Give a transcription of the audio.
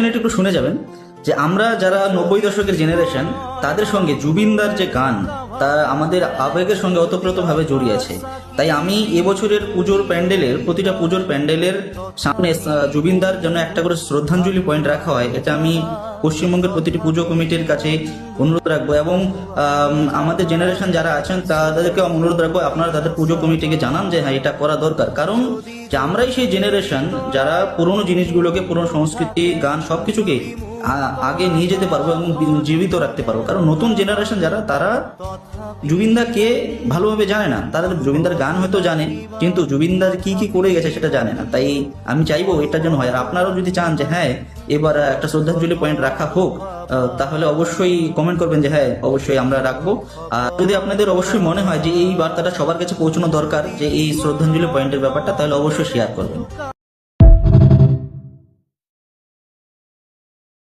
Minute একটু শুনে যাবেন যে আমরা যারা 90 দশকের জেনারেশন, তাদের সঙ্গে জুবিনদার যে গান তা আমাদের আবেগের সঙ্গে ওতপ্রোতভাবে জড়িয়ে আছে। তাই আমি এবছরের পুজোর প্যান্ডেলের, প্রতিটা পুজোর প্যান্ডেলের সামনে জুবিনদার জন্য একটা করে শ্রদ্ধাঞ্জলি পয়েন্ট রাখা হয়, এটা আমি পশ্চিমবঙ্গের প্রতিটি পুজো কমিটির কাছে অনুরোধ রাখবো। এবং আমাদের জেনারেশন যারা আছেন তাদেরকে অনুরোধ রাখবো, আপনারা তাদের পুজো কমিটিকে জানান যে হ্যাঁ এটা করা দরকার। কারণ যে আমরাই সেই জেনারেশন যারা পুরোনো জিনিসগুলোকে, পুরোনো সংস্কৃতি, গান সবকিছুকে আগে নিয়ে যেতে পারবো এবং জীবিত রাখতে পারবো। কারণ নতুন জেনারেশন যারা, তারা জুবিনদা কে ভালোভাবে জানে না। তারা জুবিনদার গান হয়তো জানে, কিন্তু জুবিনদার কি কি করে গেছে সেটা জানে না। তাই আমি চাইবো এটার জন্য হয়। আর আপনারাও যদি চান যে হ্যাঁ এবার একটা শ্রদ্ধাঞ্জলি পয়েন্ট রাখা হোক, তাহলে অবশ্যই কমেন্ট করবেন যে হ্যাঁ অবশ্যই আমরা রাখবো। আর যদি আপনাদের অবশ্যই মনে হয় যে এই বার্তাটা সবার কাছে পৌঁছানো দরকার, যে এই শ্রদ্ধাঞ্জলি পয়েন্টের ব্যাপারটা, তাহলে অবশ্যই শেয়ার করবেন।